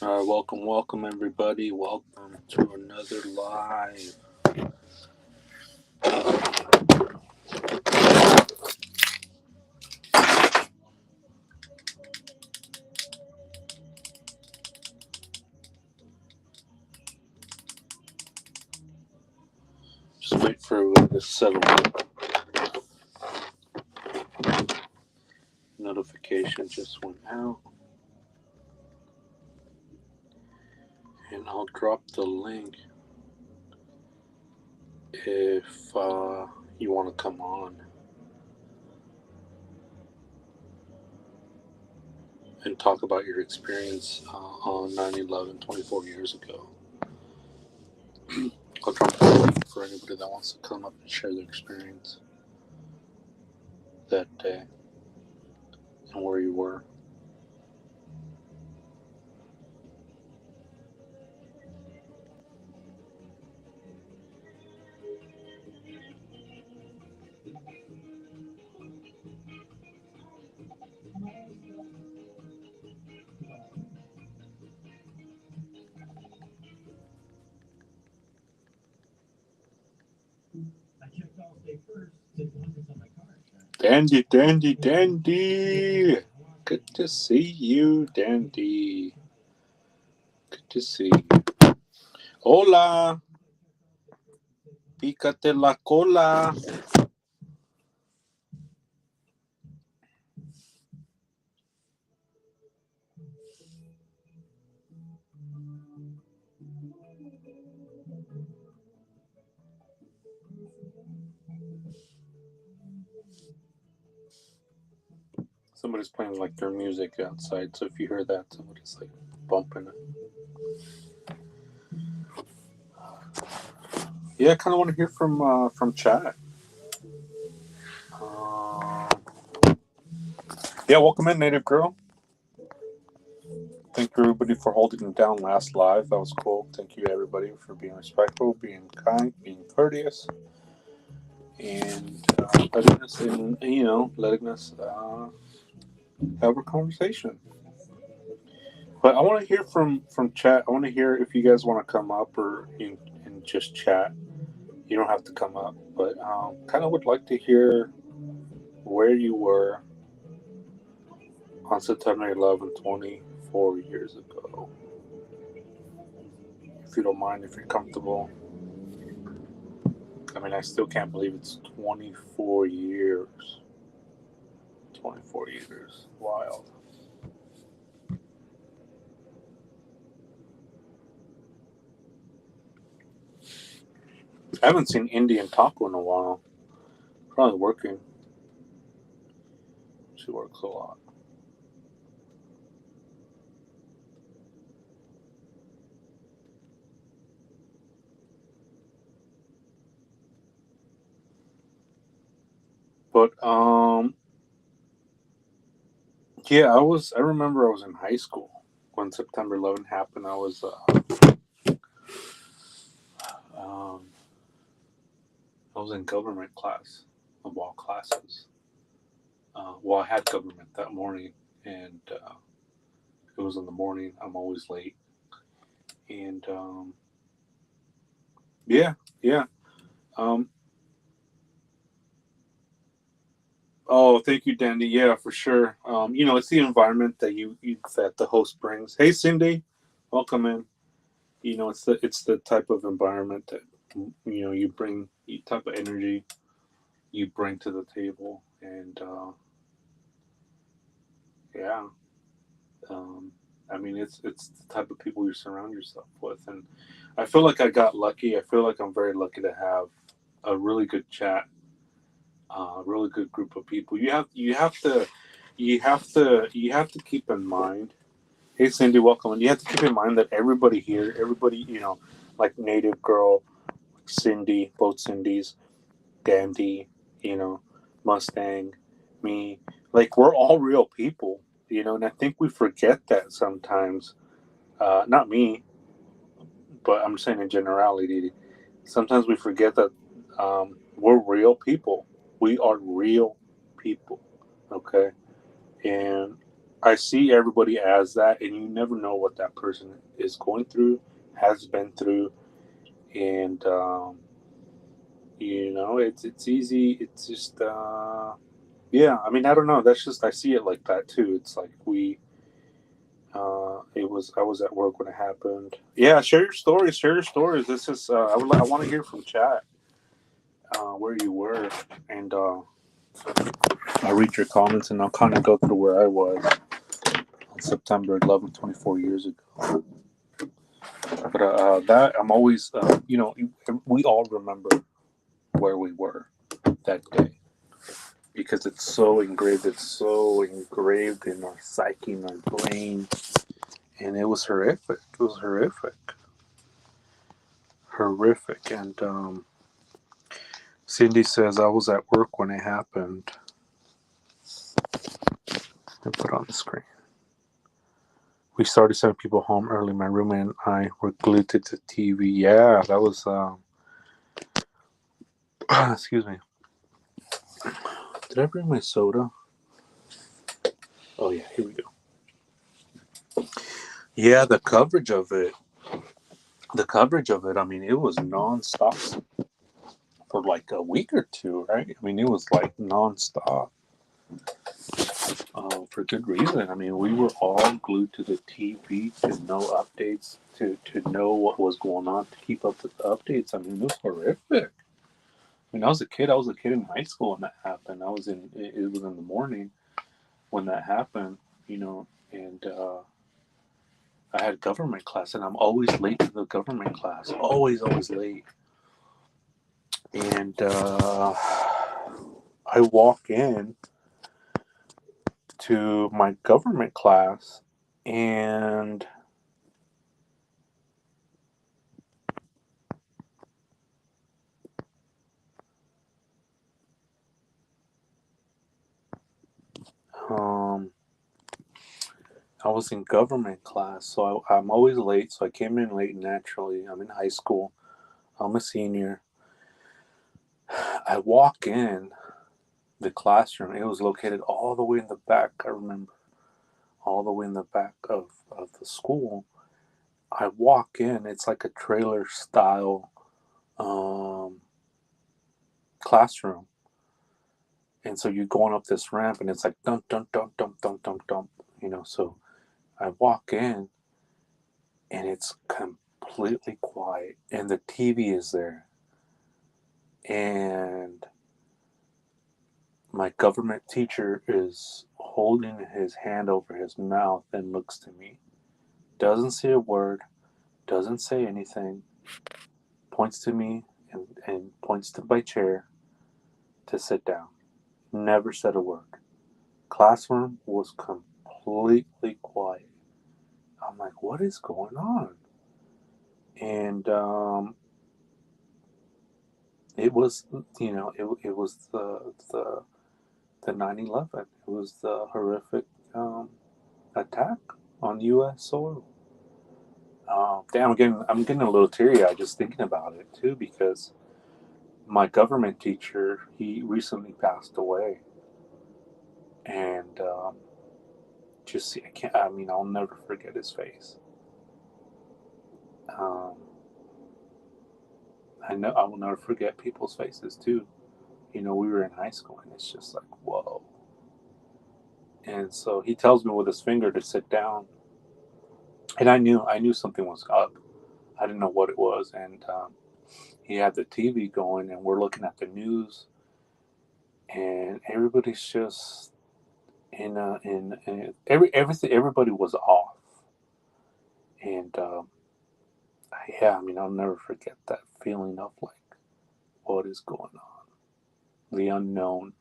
Welcome everybody. Welcome to another live. Just wait for everyone to settle in. Notification just went out, and I'll drop the link if you want to come on and talk about your experience on 9/11 24 years ago. I'll drop the link for anybody that wants to come up and share their experience that day and where you were. Dandy. Good to see you, Dandy. Good to see you. Hola, pícate la cola. Somebody's playing like their music outside, so if you hear that, somebody's like bumping it. Yeah, I kind of want to hear from chat. Uh, yeah, welcome in, Native Girl. Thank you everybody for holding it down last live. That was cool. Thank you everybody for being respectful, being kind, being courteous, and letting us in. Letting us have a conversation. But I want to hear from chat. I want to hear if you guys want to come up or in just chat. You don't have to come up, but kind of would like to hear where you were on September 24 years ago. If you don't mind, if you're comfortable. I mean, I still can't believe it's 24 years. 24 years. Wild. I haven't seen Indian Taco in a while. Probably working. She works a lot. But yeah, I remember I was in high school when September 11 happened. Um, I was in government class of all classes. Well, I had government that morning, and it was in the morning. I'm always late, and yeah, yeah. Um, oh, thank you, Dandy. Yeah, for sure. It's the environment that the host brings. Hey, Cindy, welcome in. It's the type of environment that you bring, the type of energy you bring to the table, and yeah. Um, I mean, it's the type of people you surround yourself with, and I feel like I got lucky. I feel like I'm very lucky to have a really good chat, a really good group of people. You have to keep in mind. Hey, Cindy, welcome. And you have to keep in mind that everybody here, everybody, like Native Girl, Cindy, both Cindy's, Dandy, you know, Mustang, me, like we're all real people, and I think we forget that sometimes. Not me, but I'm saying in generality. Sometimes we forget that we're real people. We are real people, okay? And I see everybody as that, and you never know what that person is going through, has been through, and it's easy. It's just yeah. I mean, I don't know. That's just I see it like that too. It's like we. It was I was at work when it happened. Yeah, share your stories. Share your stories. This is I want to hear from chat where you were, and I'll read your comments, and I'll kind of go through where I was on September 11th, 24 years ago. But that I'm always, we all remember where we were that day because it's so engraved. It's so engraved in our psyche, in our brain, and it was horrific. It was horrific. And Cindy says I was at work when it happened. I put on the screen. We started sending people home early. My roommate and I were glued to the TV. Yeah, that was. Excuse me. Did I bring my soda? Oh yeah, here we go. Yeah, the coverage of it. The coverage of it. I mean, it was nonstop for like a week or two, right? I mean, it was like nonstop. For good reason. I mean, we were all glued to the TV to know updates, to know what was going on, to keep up with the updates. I mean, it was horrific. I mean, I was a kid. I was a kid in high school when that happened. I was in. It was in the morning when that happened. And I had government class, and I'm always late to the government class. Always late. And I walk in to my government class, and um, I was in government class, so I'm always late. So I came in late naturally. I'm in high school. I'm a senior. I walk in the classroom. It was located all the way in the back. I remember all the way in the back of the school. I walk in. It's like a trailer style um, classroom, and so you're going up this ramp, and it's like dump, dump, dump, dump, dump, dump, dump. So I walk in, and it's completely quiet, and the TV is there, and my government teacher is holding his hand over his mouth and looks to me. Doesn't say a word, doesn't say anything, points to me and points to my chair to sit down. Never said a word. Classroom was completely quiet. I'm like, what is going on? And it was, it was the 9/11. It was the horrific attack on U.S. soil. Damn, I'm getting a little teary eyed just thinking about it too, because my government teacher, he recently passed away, and just I can't. I mean, I'll never forget his face. Um, I know I will never forget people's faces too. We were in high school, and it's just like whoa. And so he tells me with his finger to sit down, and I knew something was up. I didn't know what it was, and he had the TV going, and we're looking at the news, and everybody's just in everything. Everybody was off, and yeah, I mean, I'll never forget that feeling of like, what is going on? The unknown,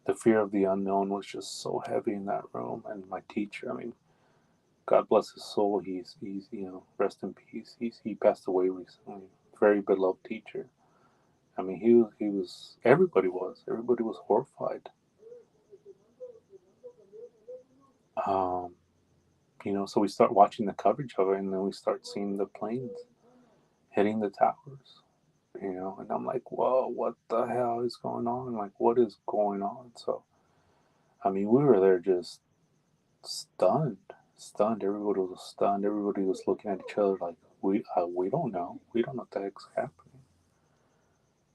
the fear of the unknown was just so heavy in that room. And my teacher, I mean, God bless his soul. He's rest in peace. He passed away recently. Very beloved teacher. I mean, he was everybody was horrified. Um, so we start watching the coverage of it, and then we start seeing the planes hitting the towers. And I'm like, whoa, what the hell is going on? Like, what is going on? So, I mean, we were there just stunned. Stunned. Everybody was stunned. Everybody was looking at each other like, we don't know. We don't know what the heck's happening.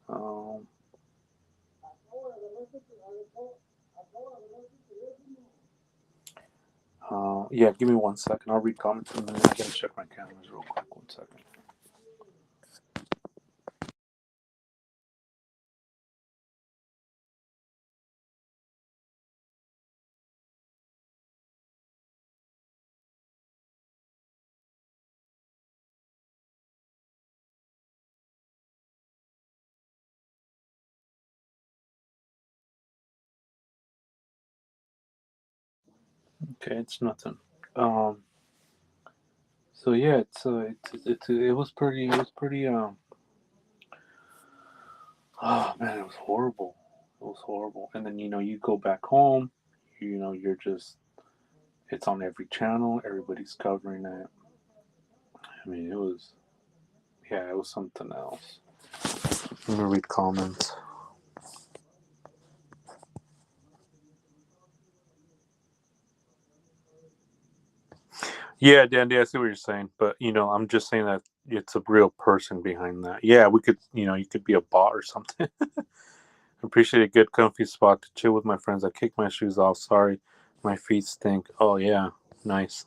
Um, yeah, give me 1 second. I'll read comments in a minute. I gotta check my cameras real quick. 1 second. Okay, it's nothing. Um, so yeah, it was pretty. It was pretty. Oh man, it was horrible. It was horrible. And then you go back home. You're just. It's on every channel. Everybody's covering it. I mean, it was. Yeah, it was something else. Let me read comments. Yeah, Dandy, I see what you're saying, but I'm just saying that it's a real person behind that. Yeah, we could, you could be a bot or something. Appreciate a good, comfy spot to chill with my friends. I kicked my shoes off. Sorry, my feet stink. Oh yeah, nice.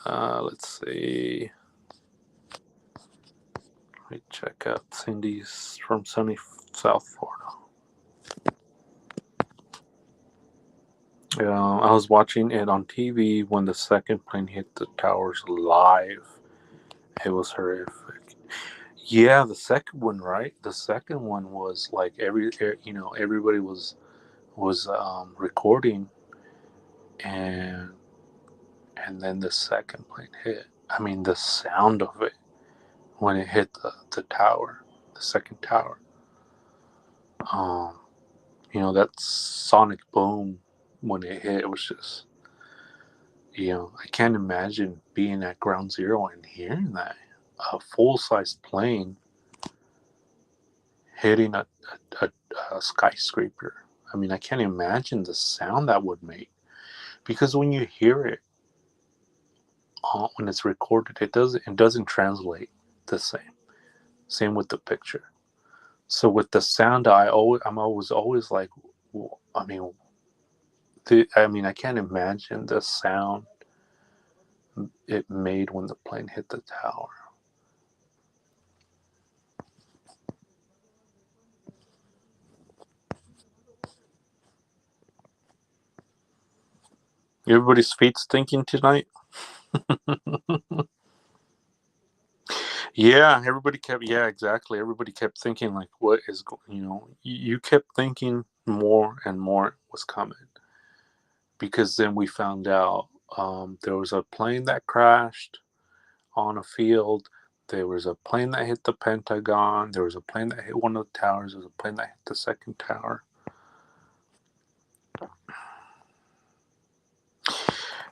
Let's see. Let me check out Cindy's from sunny South Florida. I was watching it on TV when the second plane hit the towers live. It was horrific. Yeah, the second one, right? The second one was like everybody was recording, and then the second plane hit. I mean, the sound of it when it hit the tower, the second tower. Um, that sonic boom when it hit, it was just, I can't imagine being at ground zero and hearing that. A full sized plane hitting a, a skyscraper. I mean, I can't imagine the sound that would make, because when you hear it, when it's recorded, it doesn't translate the same. Same with the picture. So with the sound, I'm always like, I mean, I can't imagine the sound it made when the plane hit the tower. Everybody's feet stinking tonight. Yeah, everybody kept. Yeah, exactly. Everybody kept thinking like, what is you kept thinking more and more was coming, because then we found out there was a plane that crashed on a field. There was a plane that hit the Pentagon. There was a plane that hit one of the towers. There was a plane that hit the second tower.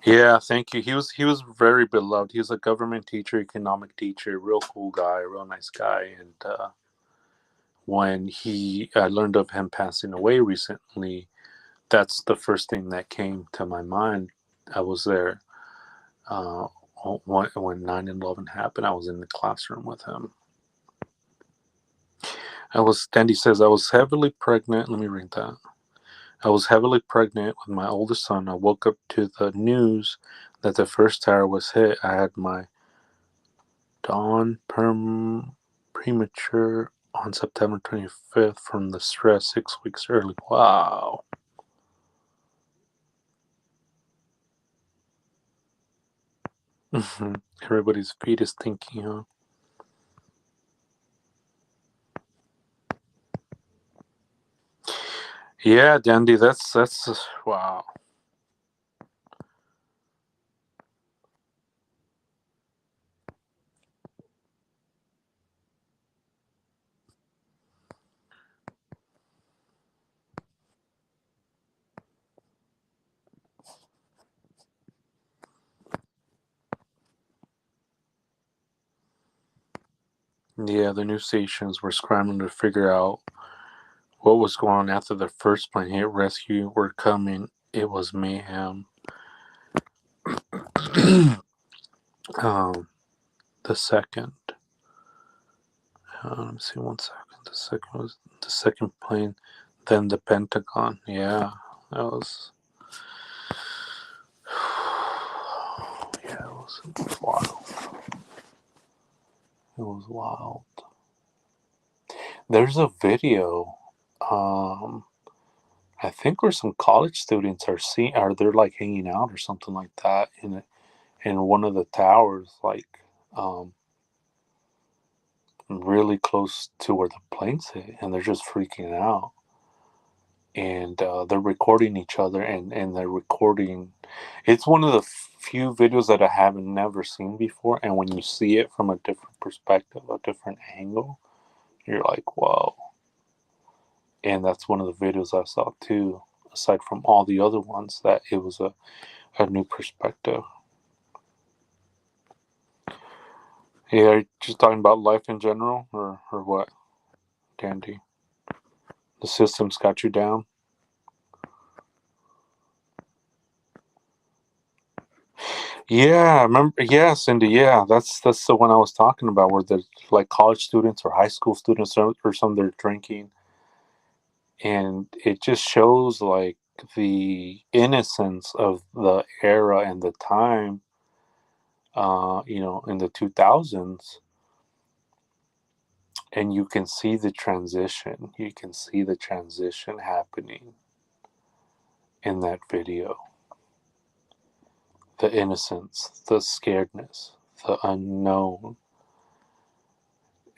Yeah, thank you. He was very beloved. He was a government teacher, economic teacher, real cool guy, real nice guy. And when I learned of him passing away recently, that's the first thing that came to my mind. I was there uh, when 9/11 happened. I was in the classroom with him. Dandy says, I was heavily pregnant. Let me read that. I was heavily pregnant with my oldest son. I woke up to the news that the first tower was hit. I had my dawn premature on September 25th from the stress 6 weeks early. Wow. Everybody's feet is thinking, huh? Yeah, Dandy, that's wow. Yeah, the news stations were scrambling to figure out what was going on after the first plane hit. Rescue were coming it was mayhem. The second, let me see 1 second. The second was the second plane, then the Pentagon. Yeah, that was. Yeah, it was wild. It was wild. There's a video. I think where some college students are they're like hanging out or something like that in one of the towers, like really close to where the planes hit, and they're just freaking out. And they're recording each other, and they're recording. It's one of the few videos that I haven't never seen before, and when you see it from a different perspective, a different angle, you're like, whoa. And that's one of the videos I saw too, aside from all the other ones, that it was a new perspective. Yeah, just talking about life in general, or what, Dandy? The system's got you down. Yeah, I remember. Yeah, Cindy. Yeah, that's the one I was talking about, where there's like college students or high school students or some they're drinking, and it just shows like the innocence of the era and the time. In the 2000s, and you can see the transition. You can see the transition happening in that video. The innocence, the scaredness, the unknown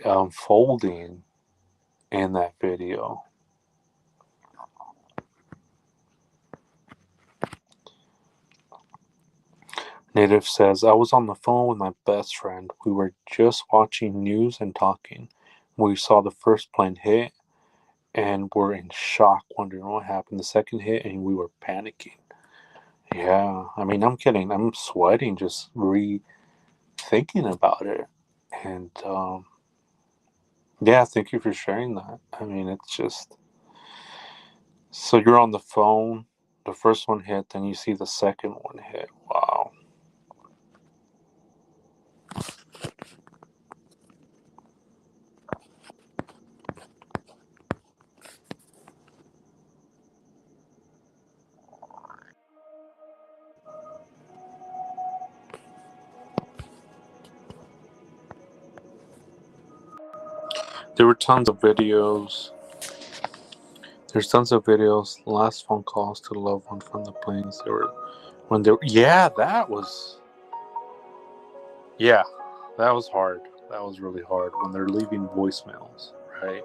unfolding in that video. Native says, I was on the phone with my best friend. We were just watching news and talking. We saw the first plane hit and were in shock, wondering what happened. The second hit, and we were panicking. Yeah, I mean, I'm kidding. I'm sweating just thinking about it. And yeah, thank you for sharing that. I mean, it's just. So you're on the phone, the first one hit, then you see the second one hit. Wow. There were tons of videos. There's tons of videos. Last phone calls to the loved one from the planes. Yeah, yeah, that was hard. That was really hard when they're leaving voicemails, right?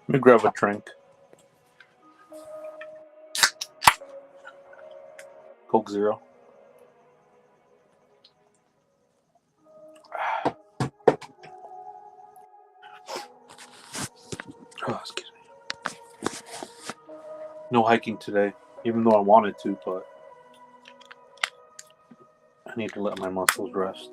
Let me grab a drink. Coke Zero. Oh, excuse me. No hiking today, even though I wanted to, but I need to let my muscles rest.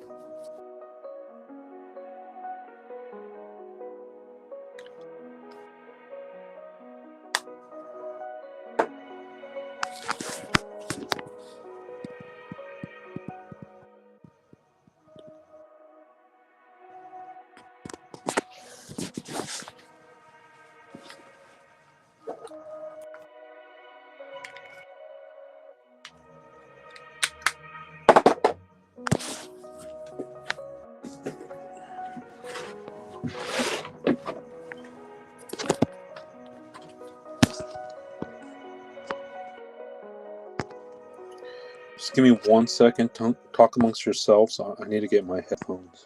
Just give me 1 second. Talk amongst yourselves. I need to get my headphones.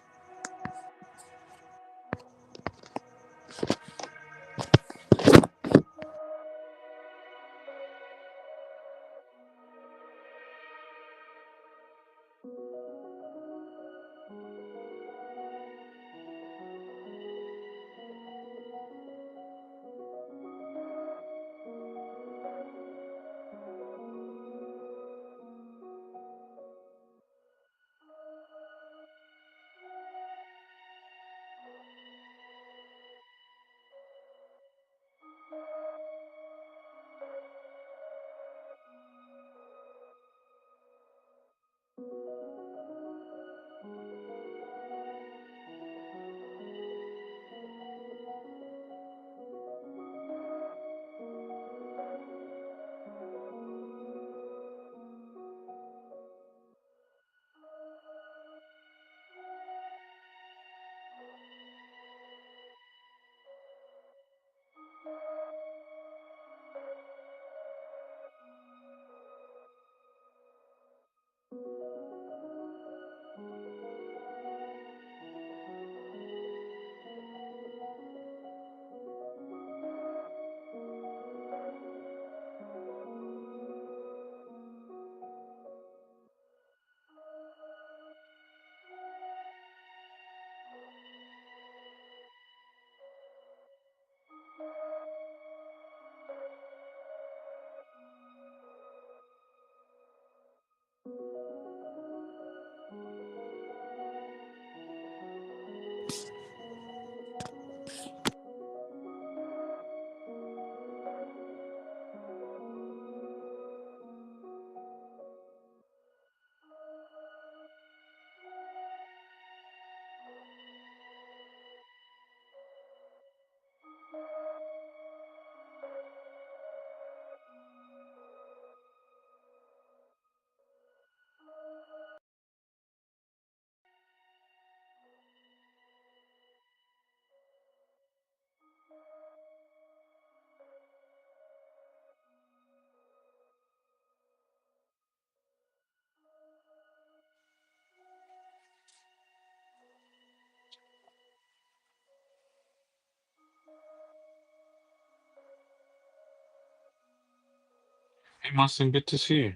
Hey, Mustang, good to see you.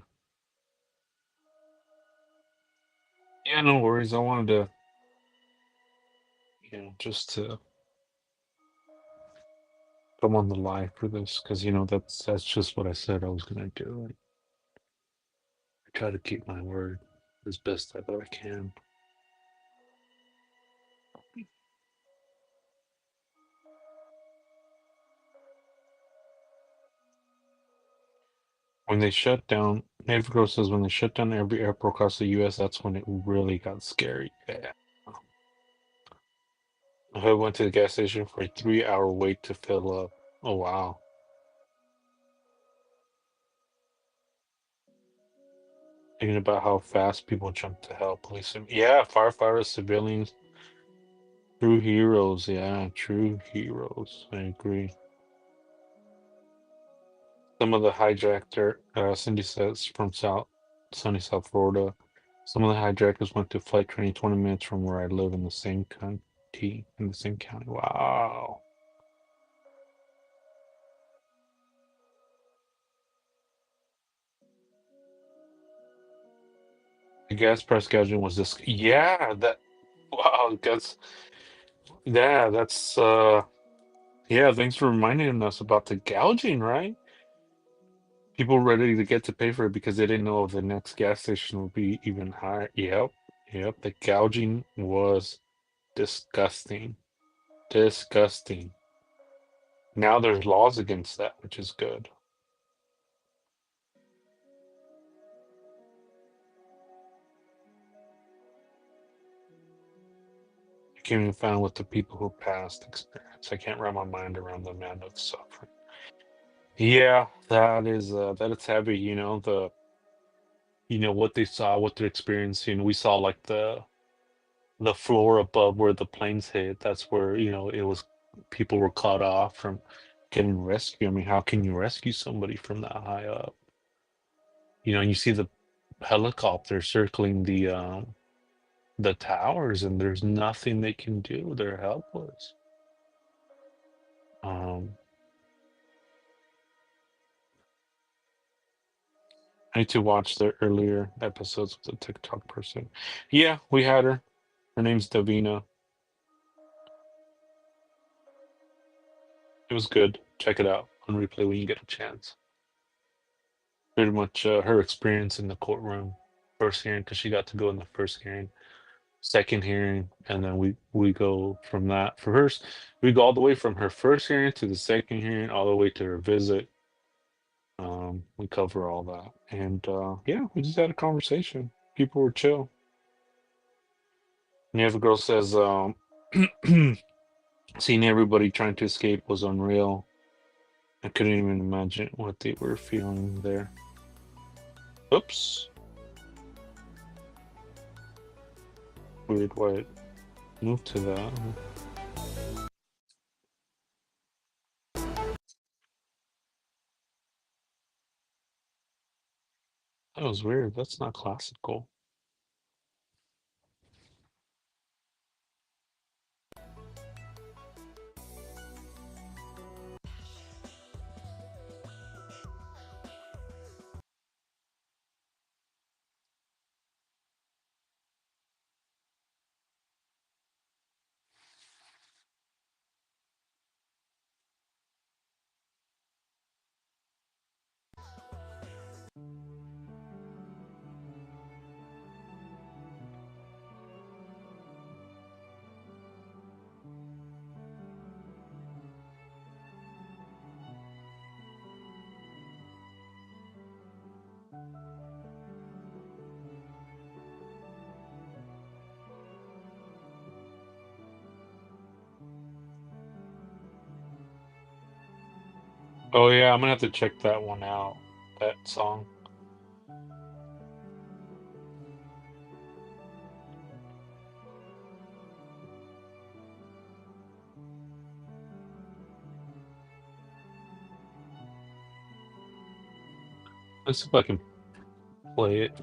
Yeah, no worries. I wanted to, just to come on the live for this because that's just what I said I was gonna do. I try to keep my word as best that I can. When they shut down, Navigo says when they shut down every airport across the U.S., that's when it really got scary. Yeah. I went to the gas station for a 3-hour wait to fill up. Oh wow. Thinking about how fast people jump to help police. Yeah, firefighters, civilians, true heroes. Yeah, true heroes. I agree. Some of the hijacker, Cindy says from sunny South Florida. Some of the hijackers went to flight training 20 minutes from where I live in the same county. In the same county. Wow. The gas price gouging was this. Yeah, that. Wow, that's yeah. Thanks for reminding us about the gouging, right? People ready to get to pay for it because they didn't know the next gas station would be even higher. Yep, yep. The gouging was disgusting. Disgusting. Now there's laws against that, which is good. I can't even find what the people who passed experience. I can't wrap my mind around the amount of suffering. Yeah, that it's heavy, what they saw, what they're experiencing. We saw like the floor above where the planes hit. That's where, it was people were cut off from getting rescued. I mean, how can you rescue somebody from that high up? And you see the helicopter circling the towers and there's nothing they can do. They're helpless. Um, I need to watch the earlier episodes with the TikTok person. Yeah, we had her. Her name's Davina. It was good. Check it out on replay when you get a chance. Pretty much her experience in the courtroom, first hearing, because she got to go in the first hearing, second hearing, and then we go from that. For hers, we go all the way from her first hearing to the second hearing, all the way to her visit. We cover all that, and yeah, we just had a conversation. People were chill. And the other girl says, seeing everybody trying to escape was unreal. I couldn't even imagine what they were feeling there. Oops. Weird why it moved to that. That was weird. That's not classical. Oh yeah, I'm gonna have to check that one out. That song. Let's see if I can play it.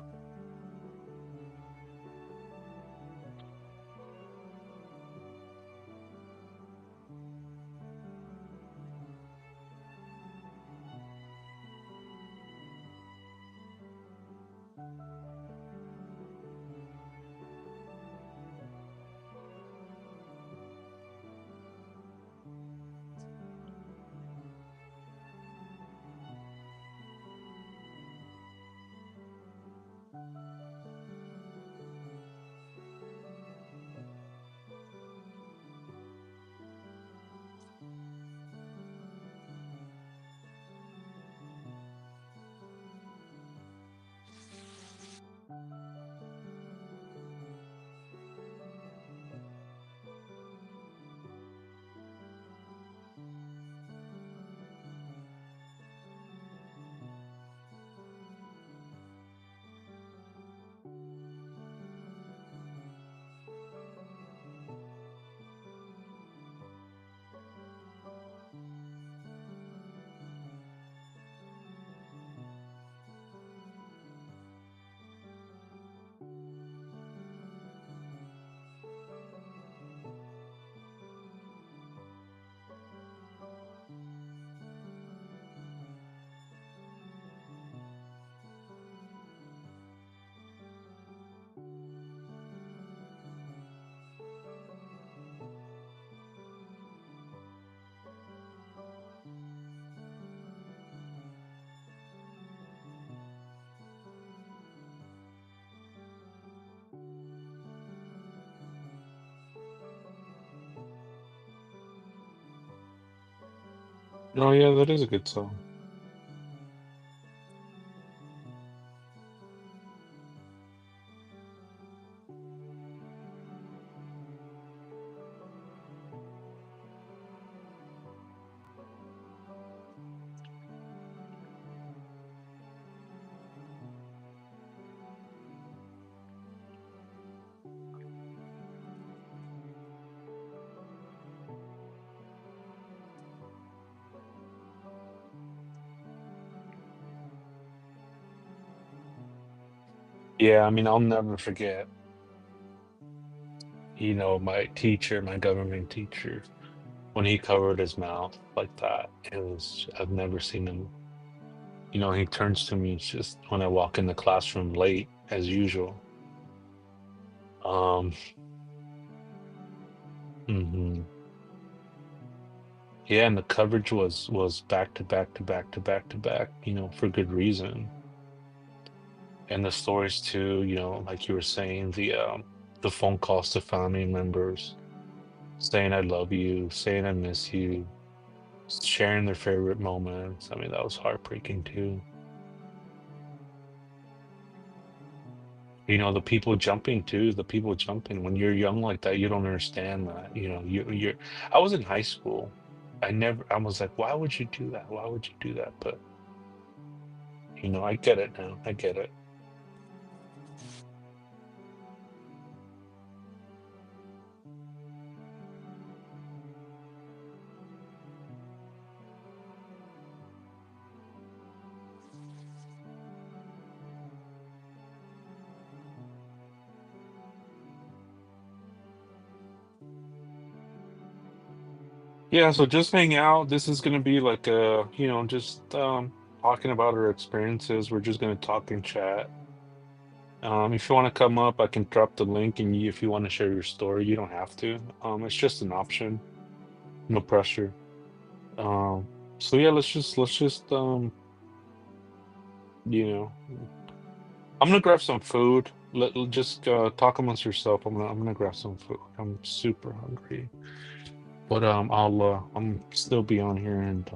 Oh yeah, that is a good song. Yeah, I mean, I'll never forget, my teacher, my government teacher, when he covered his mouth like that. I've never seen him. He turns to me just when I walk in the classroom late, as usual. Um, mhm. Yeah, and the coverage was back to back to back to back to back, for good reason. And the stories too, like you were saying, the phone calls to family members saying I love you, saying I miss you, sharing their favorite moments. I mean, that was heartbreaking too. The people jumping too, the people jumping when you're young like that, you don't understand that. I was in high school. I was like, why would you do that? Why would you do that? But I get it now. I get it. Yeah, so just hang out. This is gonna be like just talking about our experiences. We're just gonna talk and chat. If you want to come up, I can drop the link, and if you want to share your story, you don't have to. It's just an option, no pressure. Um, so yeah, let's just you know, I'm gonna grab some food. Just talk amongst yourself. I'm gonna grab some food. I'm super hungry, but I'm still be on here and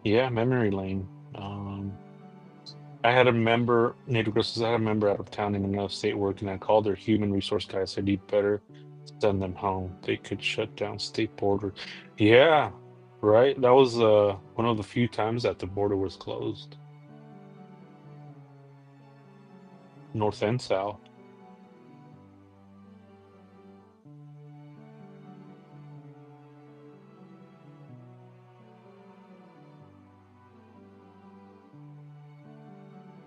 yeah, memory lane. I had a member, Native Girl says, I had a member out of town in another state working. I called their human resource guy. I said, "You better send them home. They could shut down state border." Yeah, right. That was one of the few times that the border was closed, north and south.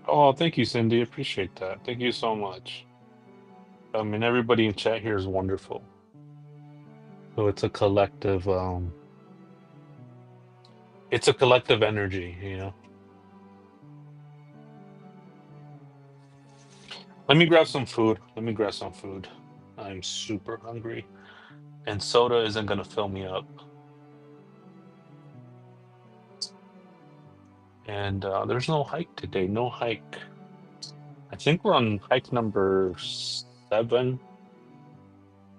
Oh, thank you, Cindy. Appreciate that. Thank you so much. I mean, everybody in chat here is wonderful. So it's a collective energy. Let me grab some food. Let me grab some food. I'm super hungry, and soda isn't gonna fill me up. And there's no hike today. No hike. I think we're on hike number 7.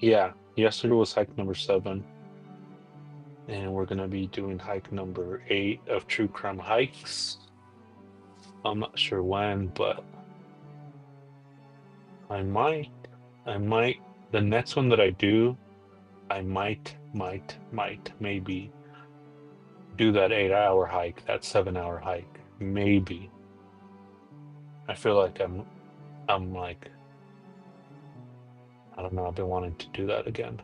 Yeah, yesterday was hike number 7, and we're gonna be doing hike number 8 of True Crime Hikes. I'm not sure when, but I might, I might. The next one that I do, I might, maybe do that 8-hour hike, that 7-hour hike. Maybe. I feel like I'm like, I don't know. I've been wanting to do that again.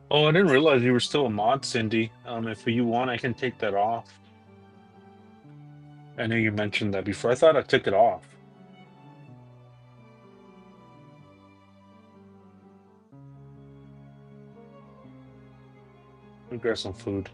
Oh, I didn't realize you were still a mod, Cindy. If you want, I can take that off. I know you mentioned that before. I thought I took it off. Let me grab some food.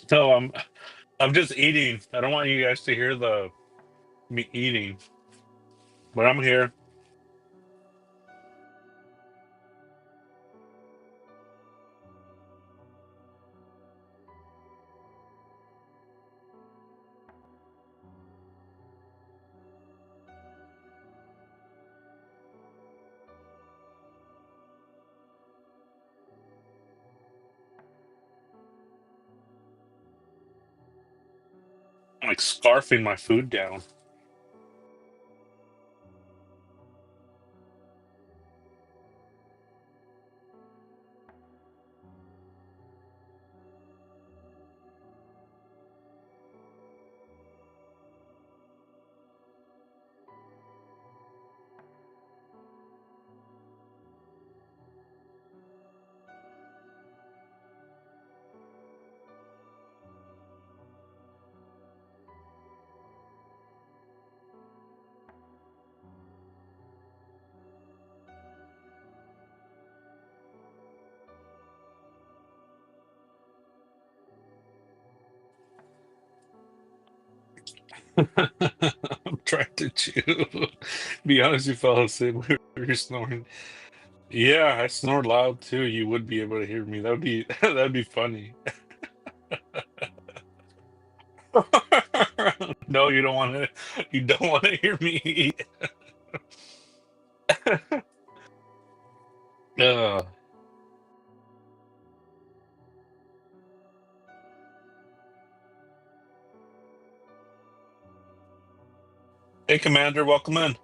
So I'm just eating. I don't want you guys to hear the me eating, but I'm here. I'm like scarfing my food down. I'm trying to chew. Be honest, you fell asleep when you were snoring. Yeah, I snore loud too. You would be able to hear me. That would be that'd be funny. No, you don't want to. You don't want to hear me eat. Uh, hey, Commander, welcome in.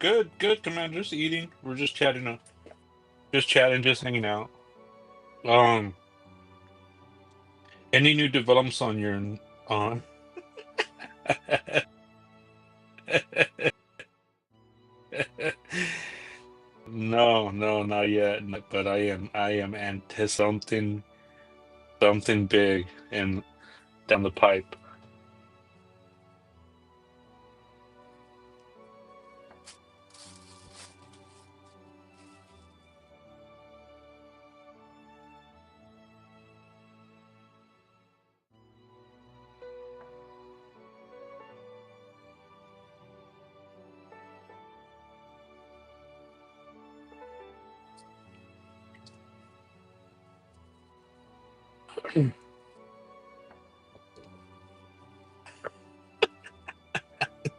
Good, good, Commander. Just eating. We're just chatting. Just chatting, just hanging out. Um, any new developments on your on? No, no, not yet. But I am anti something big and down the pipe.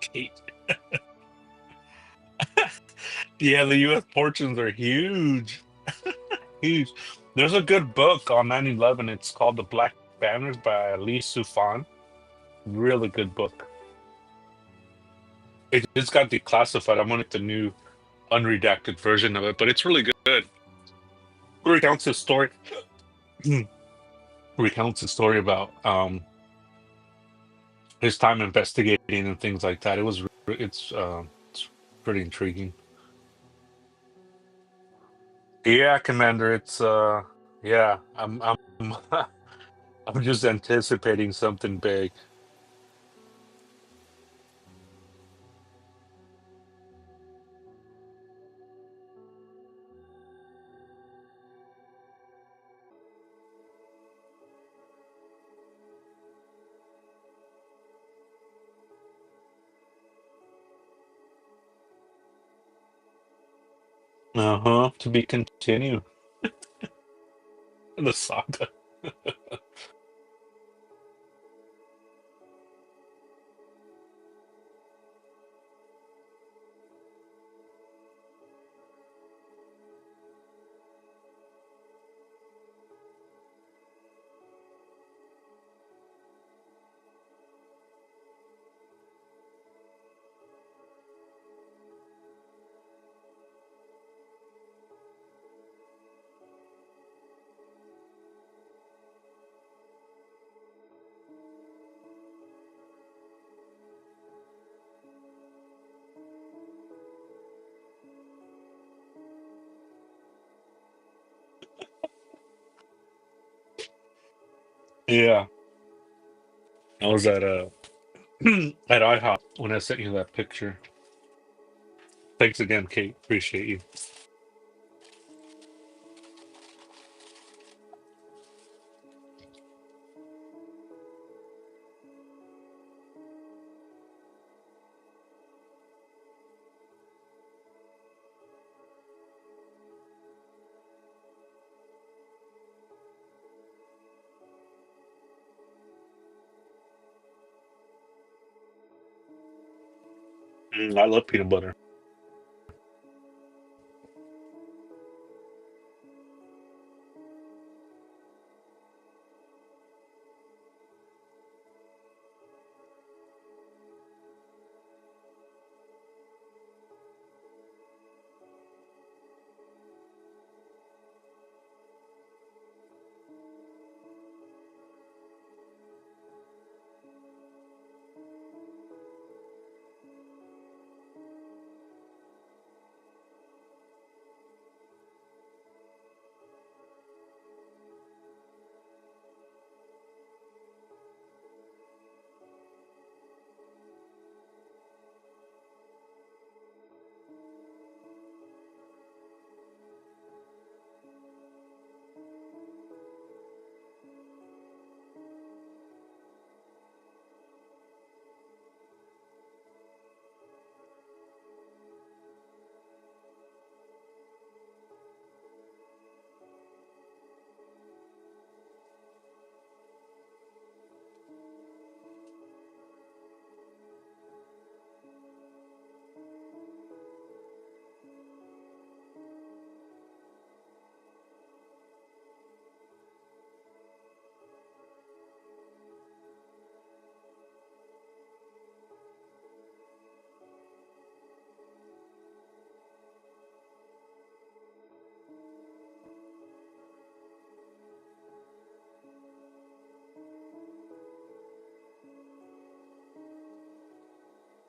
Kate. Yeah, the U.S. fortunes are huge, huge. There's a good book on 9/11. It's called The Black Banners by Lee Sufan. Really good book. It just got declassified. I'm on the new unredacted version of it, but it's really good. It recounts his story. Recounts his story about his time investigating and things like that. It's pretty intriguing. Yeah, Commander. It's yeah. I'm I'm just anticipating something big. Uh-huh. To be continued. The saga. Yeah, I was at at IHOP when I sent you that picture. Thanks again, Kate. Appreciate you. I love peanut butter.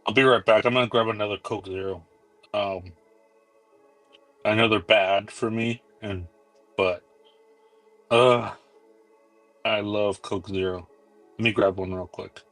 I'll be right back. I'm gonna grab another Coke Zero. Um, I know they're bad for me, but uh, I love Coke Zero. Let me grab one real quick.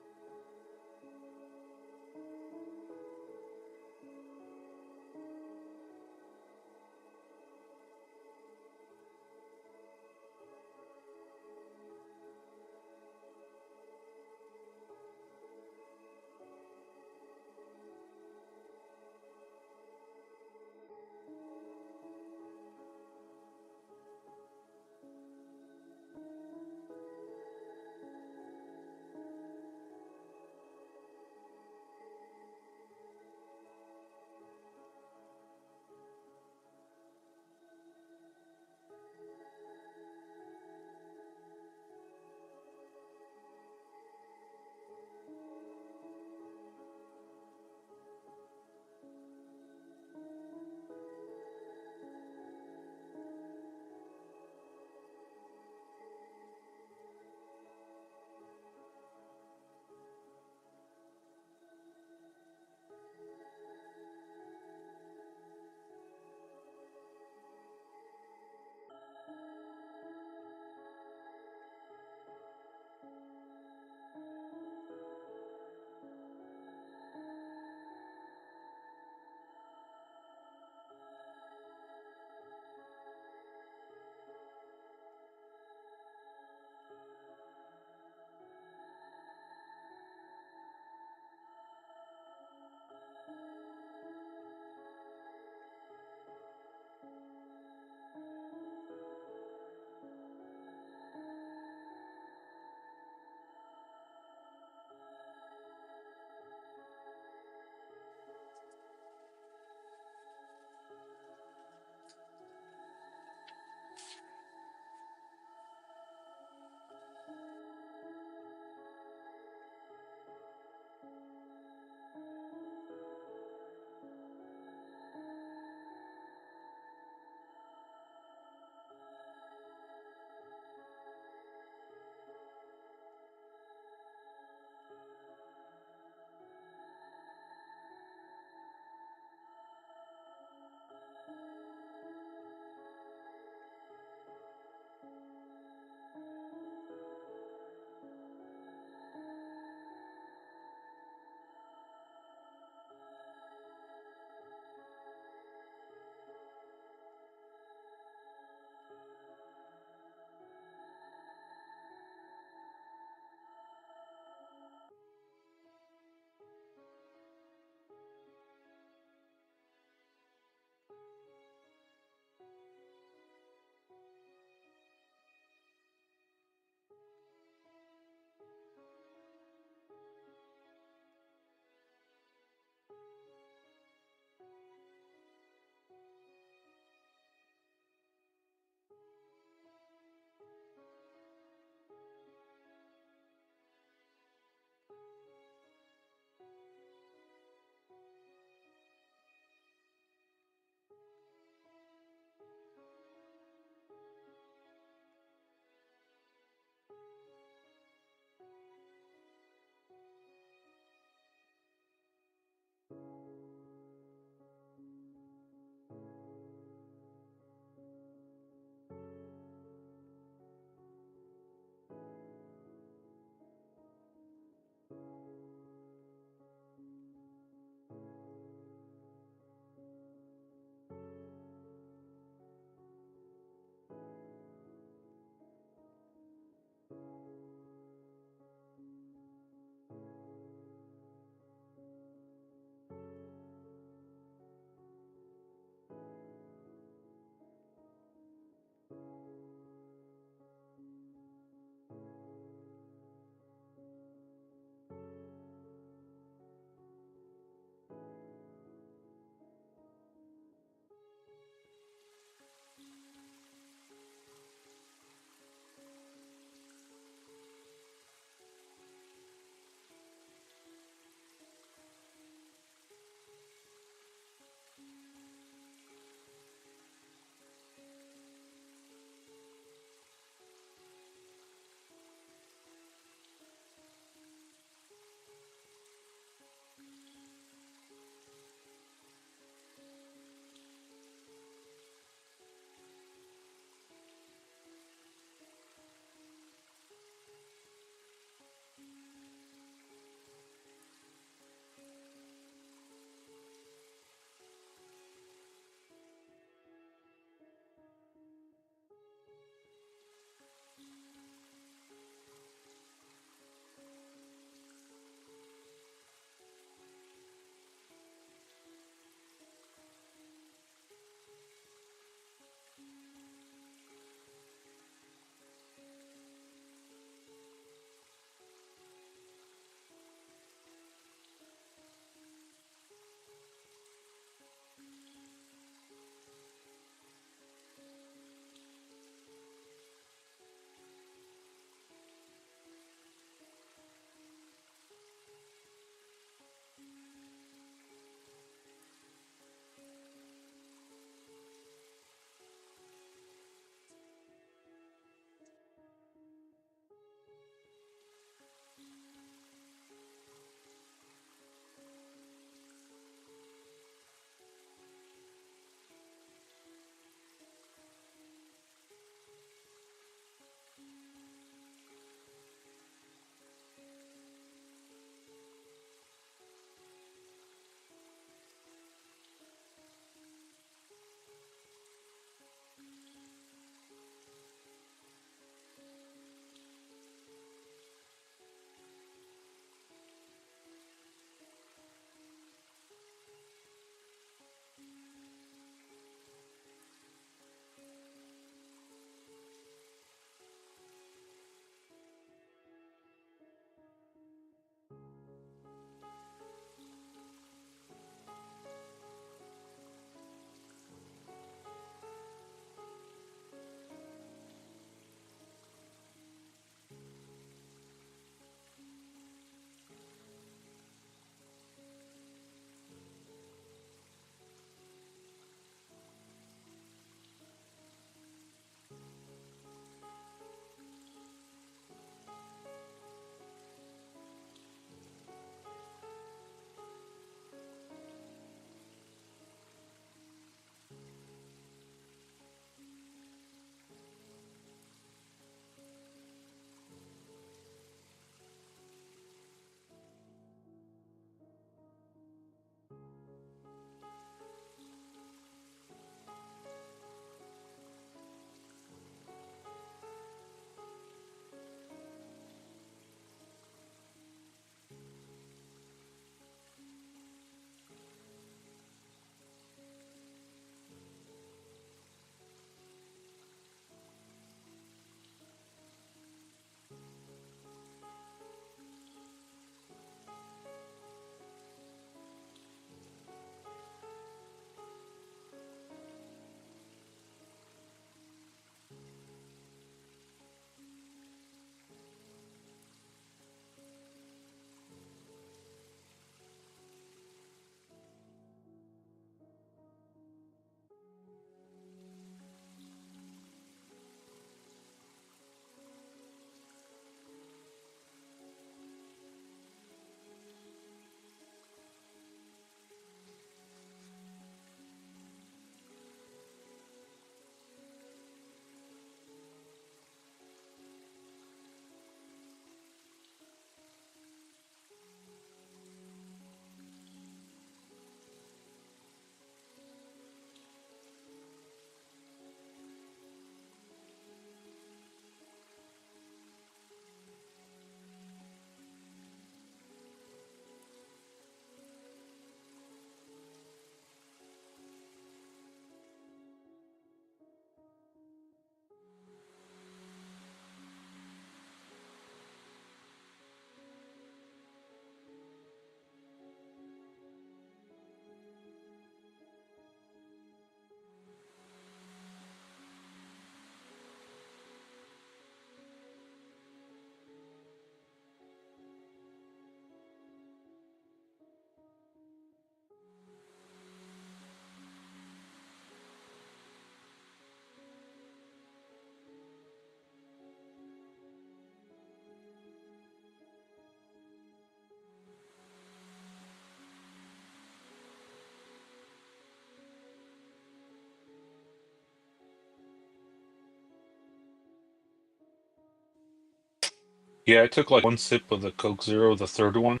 Yeah, I took like one sip of the Coke Zero, the third one.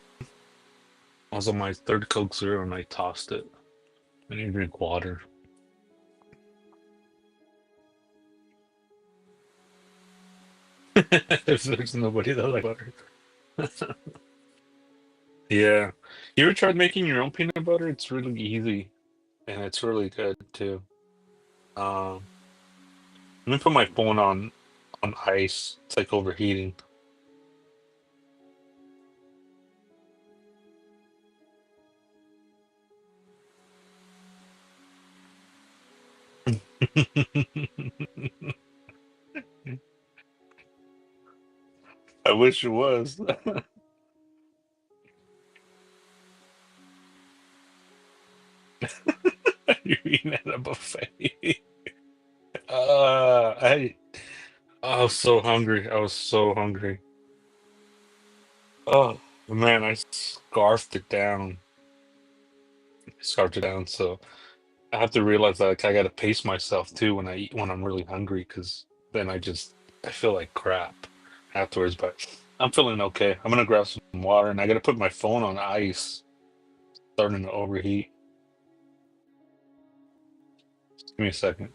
I was on my third Coke Zero and I tossed it. I need to drink water. If there's nobody that like butter. Yeah. You ever tried making your own peanut butter? It's really easy and it's really good too. Um, Let me put my phone on ice. It's like overheating. I wish it was. You're eating at a buffet. I was so hungry. I was so hungry. Oh man, I scarfed it down. Scarfed it down. So I have to realize that like, I gotta pace myself too when I eat when I'm really hungry, because then I feel like crap afterwards. But I'm feeling okay. I'm gonna grab some water and I gotta put my phone on ice, starting to overheat. Give me a second.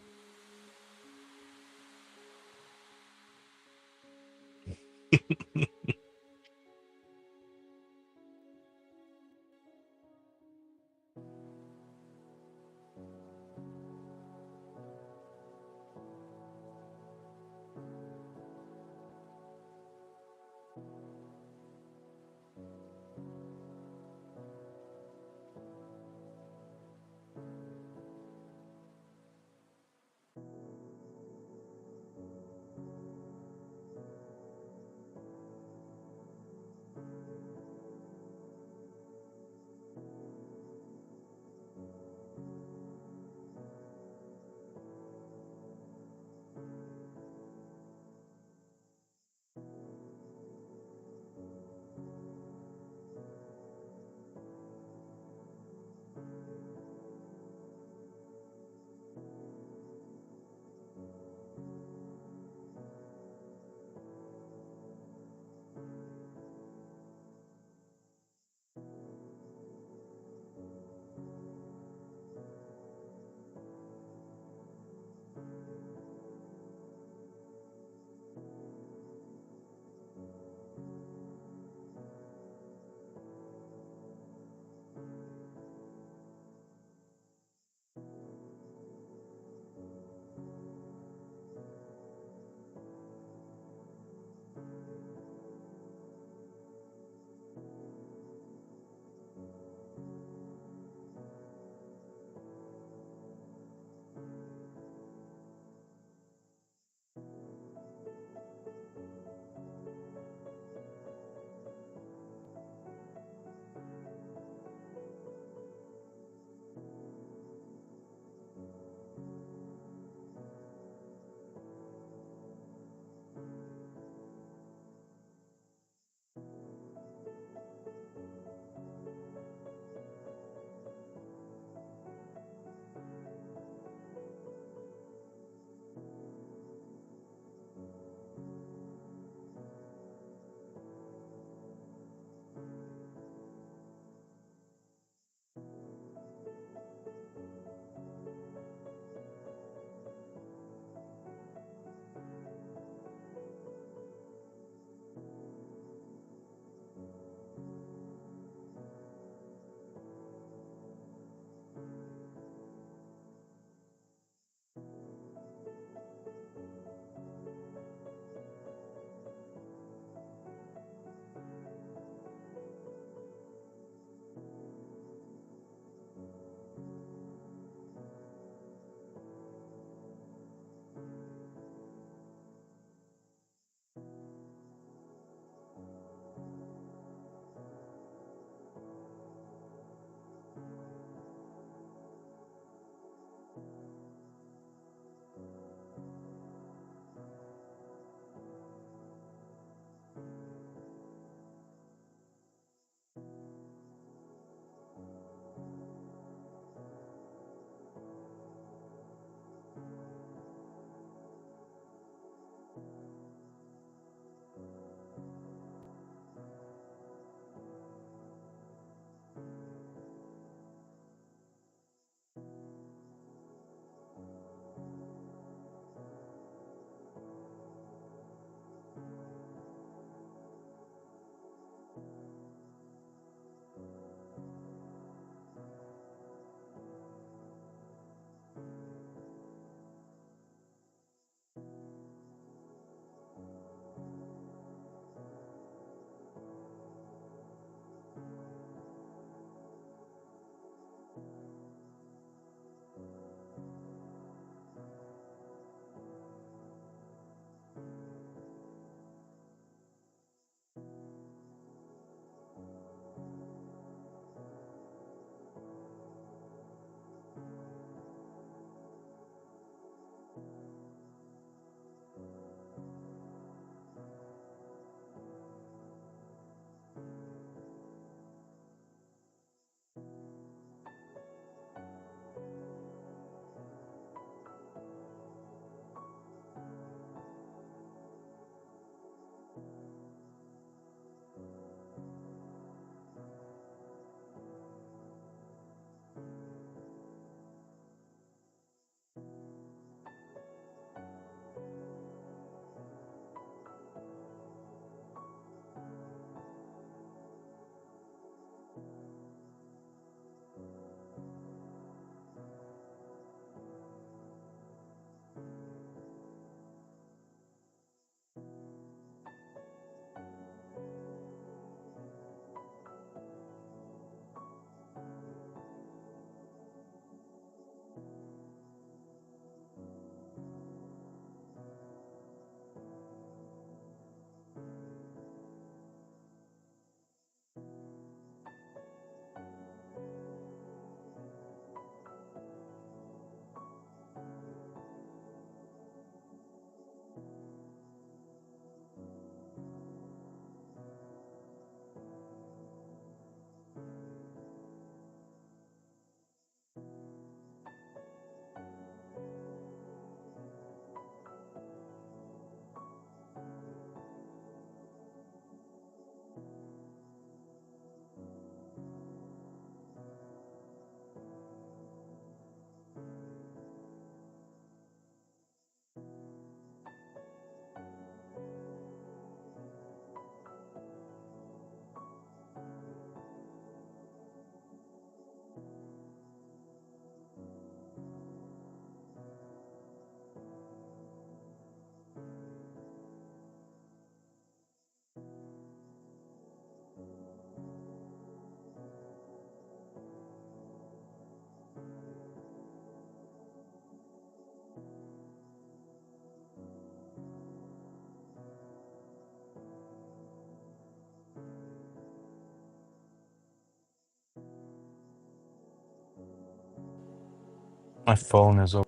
My phone is over.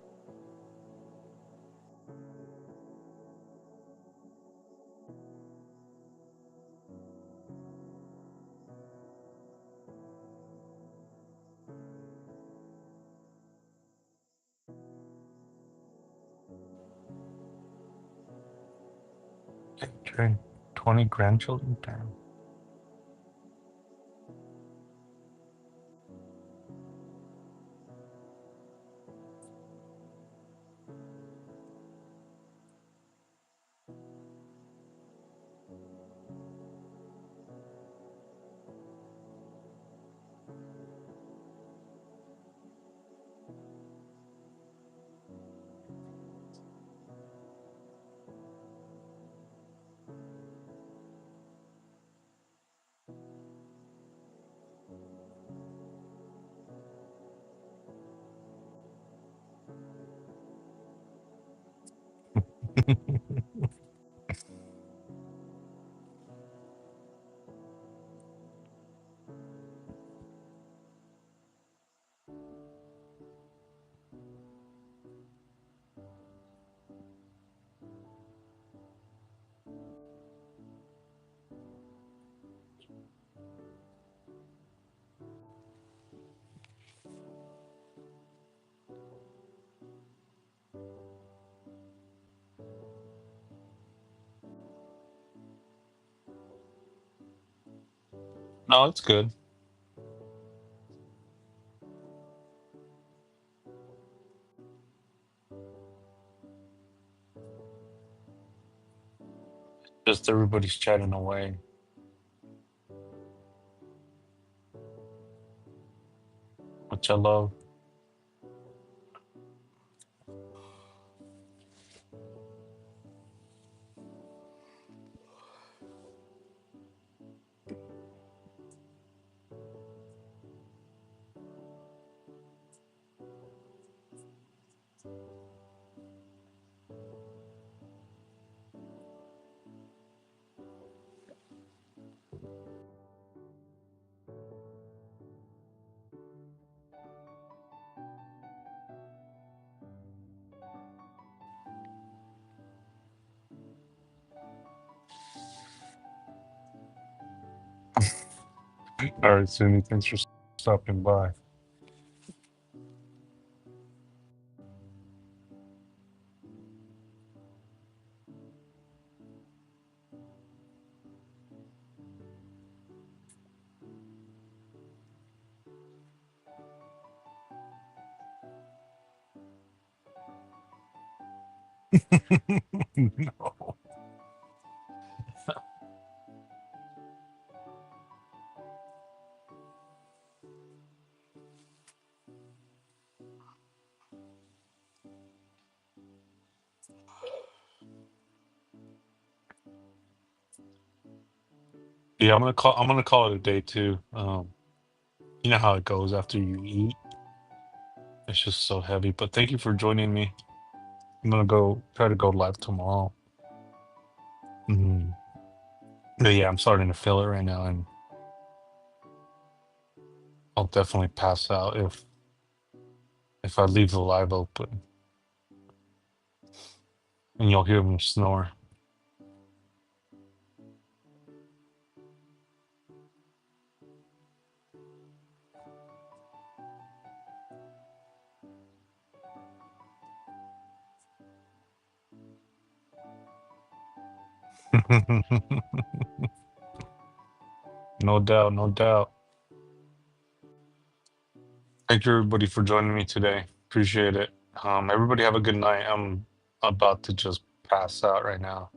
During 20 grandchildren? Damn. No, it's good. Just everybody's chatting away, which I love. All right, Cindy, thanks for stopping by. No. Yeah, I'm gonna call it a day too. You know how it goes after you eat. It's just so heavy. But thank you for joining me. I'm gonna go try to go live tomorrow. Mhm. But yeah, I'm starting to feel it right now, and I'll definitely pass out if I leave the live open, and you'll hear me snore. No doubt, no doubt. Thank you everybody for joining me today. Appreciate it. Everybody have a good night. I'm about to just pass out right now.